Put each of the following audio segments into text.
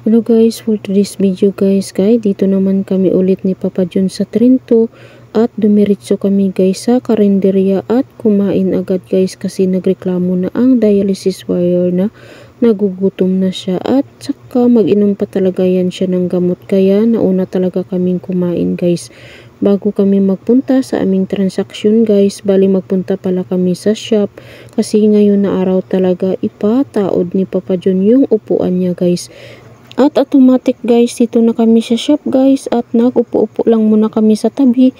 Hello guys, for today's video guys, dito naman kami ulit ni Papa John sa Trento at dumiretso kami guys sa karinderya at kumain agad guys kasi nagreklamo na ang dialysis warrior na nagugutom na siya at saka mag-inom pa talaga yan siya ng gamot kaya nauna talaga kaming kumain guys. Bago kami magpunta sa aming transaksyon guys, bali magpunta pala kami sa shop kasi ngayon na araw talaga ipataod ni Papa John yung upuan niya guys. At automatic guys, dito na kami sa shop guys at nag-upo-upo lang muna kami sa tabi.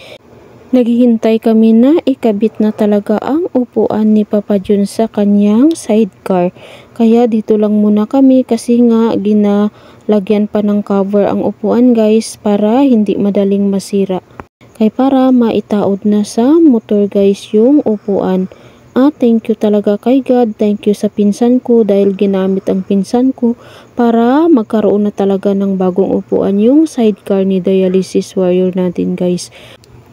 Naghihintay kami na ikabit na talaga ang upuan ni Papa John sa kanyang sidecar. Kaya dito lang muna kami kasi nga ginalagyan pa ng cover ang upuan guys para hindi madaling masira. Kaya para maitaod na sa motor guys yung upuan. Thank you talaga kay God, thank you sa pinsan ko dahil ginamit ang pinsan ko para magkaroon na talaga ng bagong upuan yung sidecar ni dialysis warrior natin guys.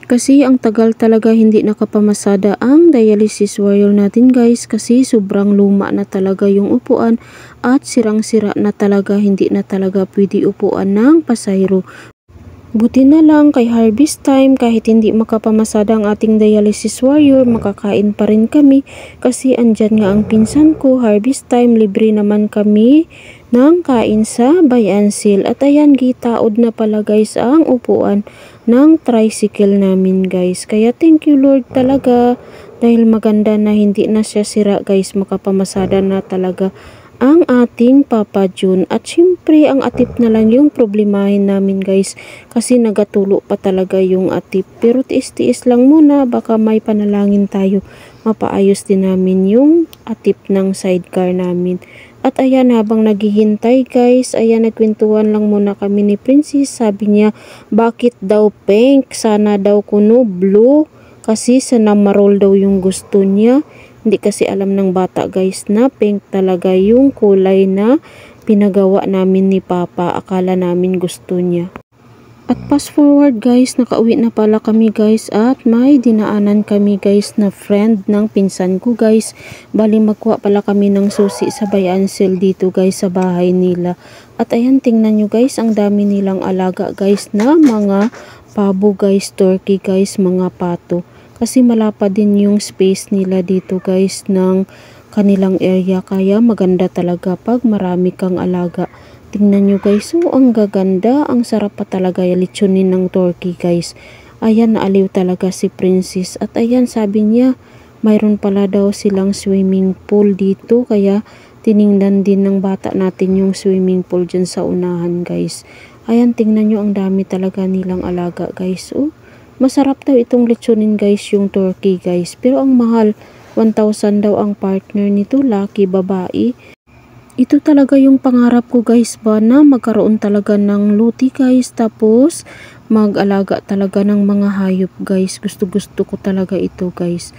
Kasi ang tagal talaga hindi nakapamasada ang dialysis warrior natin guys kasi sobrang luma na talaga yung upuan at sirang-sira na talaga, hindi na talaga pwede upuan ng pasayro. Buti na lang kay harvest time kahit hindi makapamasada ang ating dialysis warrior, makakain pa rin kami kasi andyan nga ang pinsan ko. Harvest time, libre naman kami ng kain sa Bayansel. At ayan, gitaod na pala guys ang upuan ng tricycle namin guys. Kaya thank you Lord talaga dahil maganda na hindi na siya sira guys, makapamasada na talaga ang ating Papa John. At syempre ang atip na lang yung problemahin namin guys kasi nagatulo pa talaga yung atip, pero tiis-tiis lang muna, baka may panalangin tayo mapaayos din namin yung atip ng sidecar namin. At ayan, habang naghihintay guys, ayan, nagkwentuhan lang muna kami ni Princess. Sabi niya bakit daw pink, sana daw kuno blue kasi sa namarol daw yung gusto niya. Hindi kasi alam ng bata guys na pink talaga yung kulay na pinagawa namin ni Papa. Akala namin gusto niya. At fast forward guys, nakauwi na pala kami guys at may dinaanan kami guys na friend ng pinsan ko guys. Bali magkuha pala kami ng susi sa Bayansel dito guys sa bahay nila. At ayan, tingnan nyo guys, ang dami nilang alaga guys na mga pabo guys, turkey guys, mga pato. Kasi malapa din yung space nila dito guys ng kanilang area, kaya maganda talaga pag marami kang alaga. Tingnan nyo guys, so ang gaganda, ang sarap pa talaga yung litsunin ng turkey guys. Ayan, naaliw talaga si Princess. At ayan, sabi niya mayroon pala daw silang swimming pool dito, kaya tiningnan din ng bata natin yung swimming pool dyan sa unahan guys. Ayan, tingnan nyo, ang dami talaga nilang alaga guys. Masarap daw itong lechonin guys, yung turkey guys. Pero ang mahal, 1,000 daw ang partner nito, laki babae. Ito talaga yung pangarap ko guys ba, na magkaroon talaga ng luti guys. Tapos mag-alaga talaga ng mga hayop guys. Gusto ko talaga ito guys.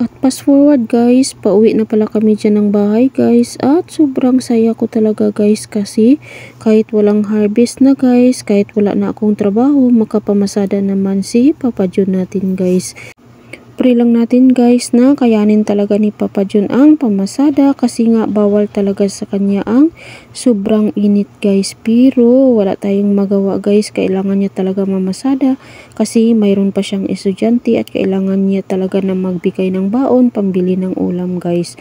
At fast forward guys, pauwi na pala kami dyan ng bahay guys. At sobrang saya ko talaga guys kasi kahit walang harvest na guys, kahit wala na akong trabaho, makapamasada naman si Papa John natin guys. Pray lang natin guys na kayanin talaga ni Papa John ang pamasada kasi nga bawal talaga sa kanya ang sobrang init guys. Pero wala tayong magawa guys, kailangan niya talaga mamasada kasi mayroon pa siyang estudyante at kailangan niya talaga na magbigay ng baon, pambili ng ulam guys.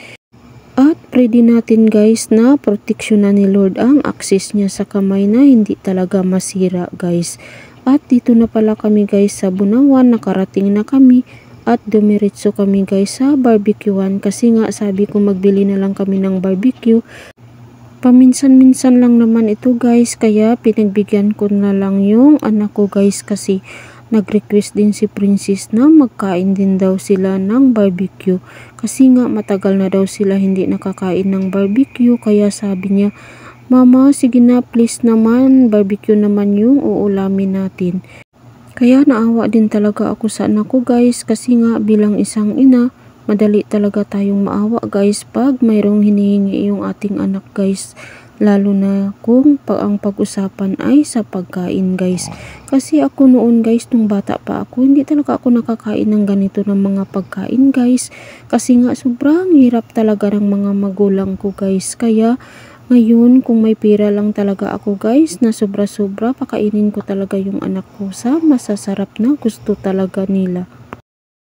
At pray din natin guys na proteksyonan ni Lord ang access niya sa kamay na hindi talaga masira guys. At dito na pala kami guys sa Bunawan, nakarating na kami. At dumiretso kami guys sa barbecuean kasi nga sabi ko magbili na lang kami ng barbecue. Paminsan-minsan lang naman ito guys, kaya pinagbigyan ko na lang yung anak ko guys kasi nag-request din si Princess na magkain din daw sila ng barbecue. Kasi nga matagal na daw sila hindi nakakain ng barbecue, kaya sabi niya, Mama, sige na please naman, barbecue naman yung uulamin natin. Kaya naawa din talaga ako sa anak ko guys kasi nga bilang isang ina, madali talaga tayong maawa guys pag mayroong hinihingi yung ating anak guys. Lalo na kung ang pag-usapan ay sa pagkain guys. Kasi ako noon guys, nung bata pa ako, hindi talaga ako nakakain ng ganito ng mga pagkain guys. Kasi nga sobrang hirap talaga ng mga magulang ko guys. Kaya Ngayon, kung may pera lang talaga ako guys, na sobra-sobra, pakainin ko talaga yung anak ko sa masasarap na gusto talaga nila.